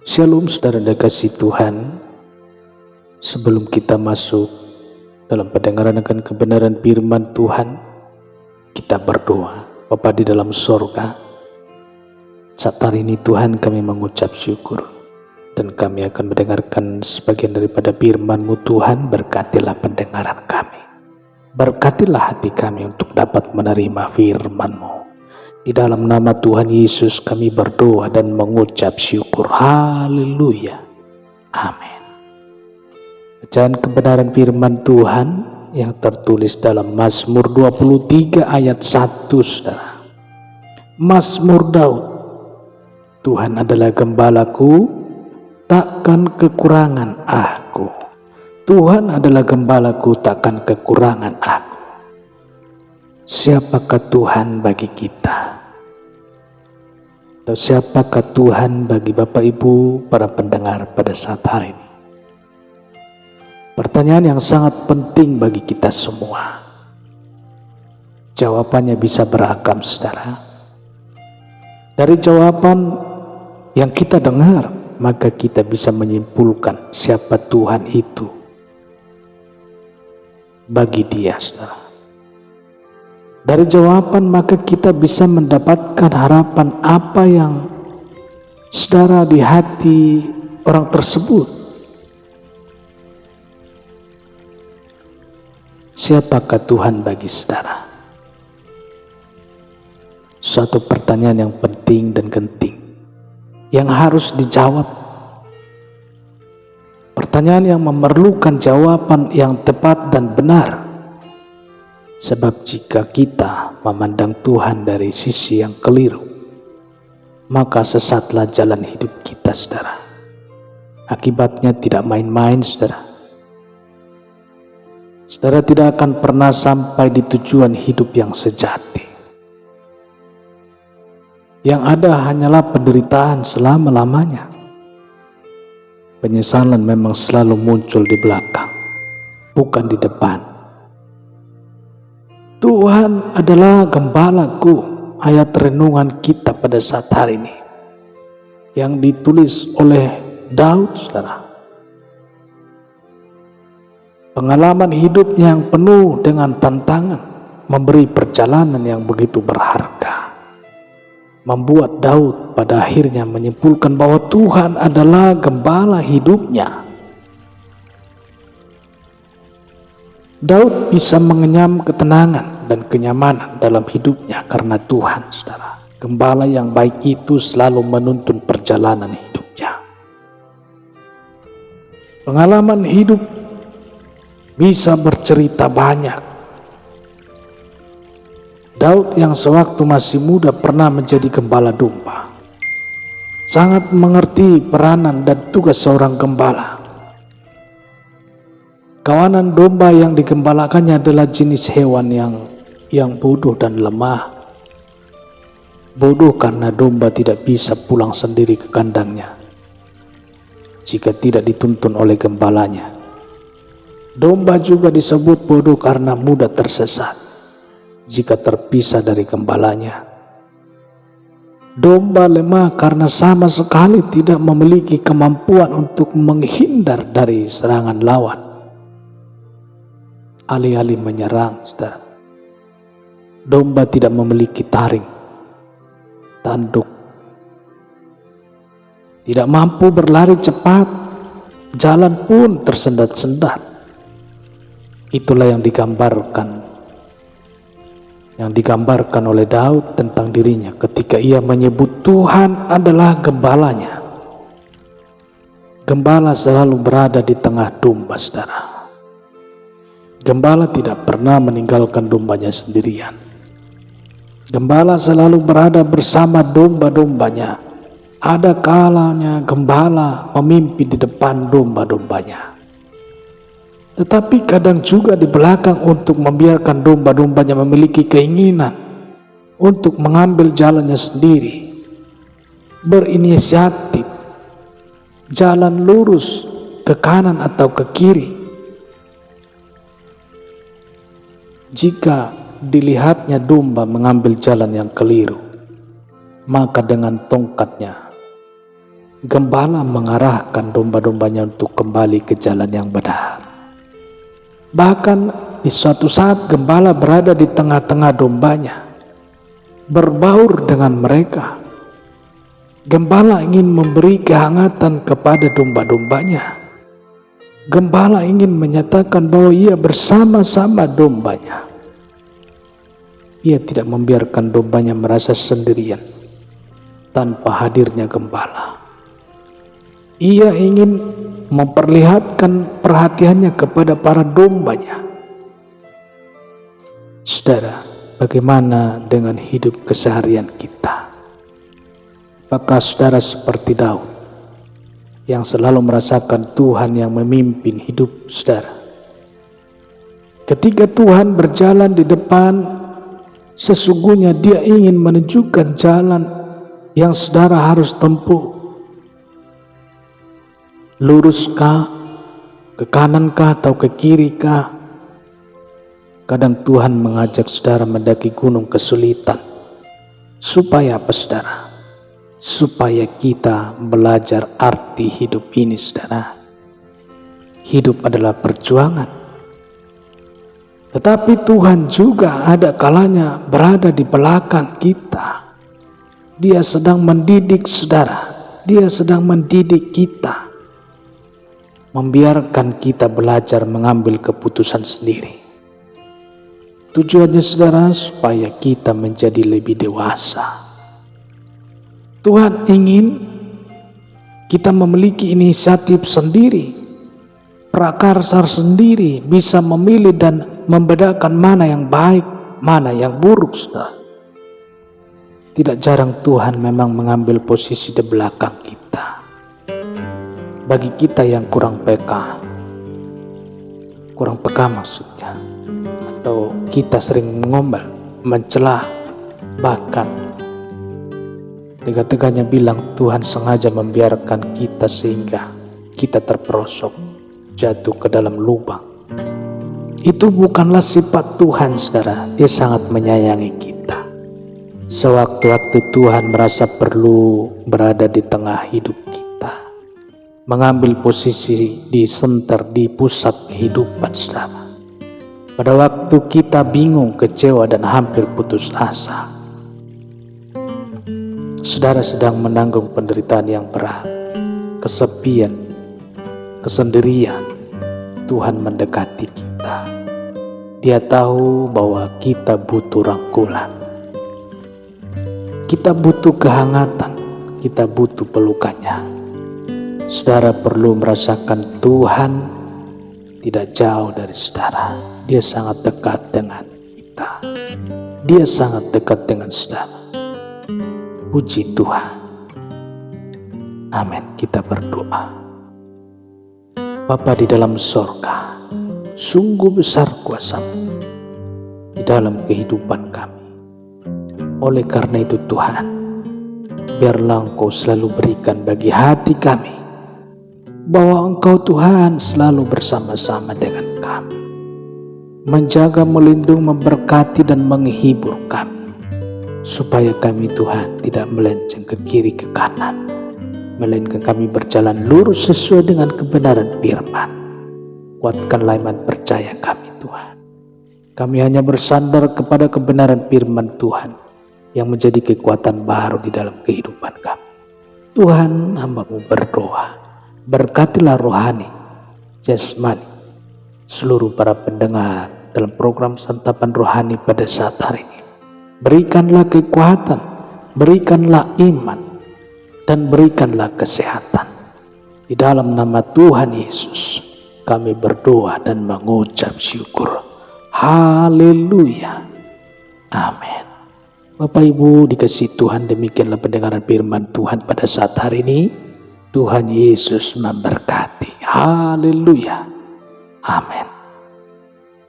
Shalom saudara dikasihi Tuhan. Sebelum kita masuk dalam pendengaran akan kebenaran firman Tuhan, kita berdoa. Bapa di dalam sorga, saat hari ini Tuhan kami mengucap syukur dan kami akan mendengarkan sebagian daripada firman-Mu Tuhan. Berkatilah pendengaran kami, berkatilah hati kami untuk dapat menerima firman-Mu. Di dalam nama Tuhan Yesus kami berdoa dan mengucap syukur. Haleluya. Amin. Bacaan kebenaran firman Tuhan yang tertulis dalam Mazmur 23 ayat 1, saudara. Mazmur Daud. Tuhan adalah gembalaku, takkan kekurangan aku. Tuhan adalah gembalaku, takkan kekurangan aku. Siapakah Tuhan bagi kita? Atau siapakah Tuhan bagi Bapak Ibu para pendengar pada saat hari ini? Pertanyaan yang sangat penting bagi kita semua. Jawabannya bisa beragam, saudara. Dari jawaban yang kita dengar, maka kita bisa menyimpulkan siapa Tuhan itu bagi dia, saudara. Dari jawaban maka kita bisa mendapatkan harapan apa yang saudara di hati orang tersebut. Siapakah Tuhan bagi saudara? Suatu pertanyaan yang penting dan genting yang harus dijawab. Pertanyaan yang memerlukan jawaban yang tepat dan benar. Sebab jika kita memandang Tuhan dari sisi yang keliru, maka sesatlah jalan hidup kita, saudara. Akibatnya tidak main-main, saudara. Saudara tidak akan pernah sampai di tujuan hidup yang sejati. Yang ada hanyalah penderitaan selama-lamanya. Penyesalan memang selalu muncul di belakang, bukan di depan. Tuhan adalah gembalaku, ayat renungan kita pada saat hari ini yang ditulis oleh Daud, saudara. Pengalaman hidupnya yang penuh dengan tantangan memberi perjalanan yang begitu berharga, membuat Daud pada akhirnya menyimpulkan bahwa Tuhan adalah gembala hidupnya. Daud bisa mengenyam ketenangan dan kenyamanan dalam hidupnya karena Tuhan, saudara. Gembala yang baik itu selalu menuntun perjalanan hidupnya. Pengalaman hidup bisa bercerita banyak. Daud yang sewaktu masih muda pernah menjadi gembala domba. Sangat mengerti peranan dan tugas seorang gembala. Kawanan domba yang digembalakannya adalah jenis hewan yang bodoh dan lemah. Bodoh karena domba tidak bisa pulang sendiri ke kandangnya jika tidak dituntun oleh gembalanya. Domba juga disebut bodoh karena mudah tersesat jika terpisah dari gembalanya. Domba lemah karena sama sekali tidak memiliki kemampuan untuk menghindar dari serangan lawan. Alih-alih menyerang, saudara, domba tidak memiliki taring, tanduk, tidak mampu berlari cepat, jalan pun tersendat-sendat. Itulah yang digambarkan oleh Daud tentang dirinya ketika ia menyebut Tuhan adalah gembalanya. Gembala selalu berada di tengah domba, saudara. Gembala tidak pernah meninggalkan dombanya sendirian. Gembala selalu berada bersama domba-dombanya. Ada kalanya gembala memimpin di depan domba-dombanya. Tetapi kadang juga di belakang untuk membiarkan domba-dombanya memiliki keinginan untuk mengambil jalannya sendiri. Berinisiatif, jalan lurus ke kanan atau ke kiri. Jika dilihatnya domba mengambil jalan yang keliru, maka dengan tongkatnya Gembala mengarahkan domba-dombanya untuk kembali ke jalan yang benar. Bahkan di suatu saat gembala berada di tengah-tengah dombanya, berbaur dengan mereka. Gembala ingin memberi kehangatan kepada domba-dombanya. Gembala ingin menyatakan bahwa ia bersama-sama dombanya. Ia tidak membiarkan dombanya merasa sendirian tanpa hadirnya gembala. Ia ingin memperlihatkan perhatiannya kepada para dombanya. Saudara, bagaimana dengan hidup keseharian kita? Apakah saudara seperti Daud yang selalu merasakan Tuhan yang memimpin hidup saudara? Ketika Tuhan berjalan di depan, sesungguhnya Dia ingin menunjukkan jalan yang saudara harus tempuh. Luruskah, ke kanankah atau ke kirikah? Kadang Tuhan mengajak saudara mendaki gunung kesulitan. Supaya apa saudara? Supaya kita belajar arti hidup ini saudara. Hidup adalah perjuangan. Tetapi Tuhan juga ada kalanya berada di belakang kita. Dia sedang mendidik saudara. Dia sedang mendidik kita. Membiarkan kita belajar mengambil keputusan sendiri. Tujuannya saudara supaya kita menjadi lebih dewasa. Tuhan ingin kita memiliki inisiatif sendiri, prakarsa sendiri, bisa memilih dan membedakan mana yang baik, mana yang buruk saudara. Tidak jarang Tuhan memang mengambil posisi di belakang kita. Bagi kita yang kurang peka maksudnya, atau kita sering mengomel, mencelah, bahkan tega-teganya bilang Tuhan sengaja membiarkan kita sehingga kita terperosok, jatuh ke dalam lubang. Itu bukanlah sifat Tuhan saudara. Dia sangat menyayangi kita. Sewaktu-waktu Tuhan merasa perlu berada di tengah hidup kita, mengambil posisi di senter, di pusat kehidupan saudara. Pada waktu kita bingung, kecewa dan hampir putus asa, saudara sedang menanggung penderitaan yang berat, kesepian, kesendirian, Tuhan mendekati kita. Dia tahu bahwa kita butuh rangkulan, kita butuh kehangatan, kita butuh pelukannya. Saudara perlu merasakan Tuhan tidak jauh dari saudara. Dia sangat dekat dengan kita. Dia sangat dekat dengan saudara. Puji Tuhan. Amin. Kita berdoa. Bapa di dalam sorga, sungguh besar kuasa-Mu di dalam kehidupan kami. Oleh karena itu Tuhan, biarlah Engkau selalu berikan bagi hati kami bahwa Engkau Tuhan selalu bersama-sama dengan kami, menjaga, melindungi, memberkati dan menghibur kami, supaya kami Tuhan tidak melenceng ke kiri ke kanan, melainkan kami berjalan lurus sesuai dengan kebenaran firman. Kuatkanlah iman percaya kami Tuhan. Kami hanya bersandar kepada kebenaran firman Tuhan yang menjadi kekuatan baru di dalam kehidupan kami. Tuhan, hamba-Mu berdoa, berkatilah rohani, jasmani, seluruh para pendengar dalam program santapan rohani pada saat hari ini. Berikanlah kekuatan, berikanlah iman, dan berikanlah kesehatan. Di dalam nama Tuhan Yesus, kami berdoa dan mengucap syukur. Haleluya. Amin. Bapak Ibu dikasihi Tuhan, demikianlah pendengaran firman Tuhan pada saat hari ini. Tuhan Yesus memberkati. Haleluya. Amin.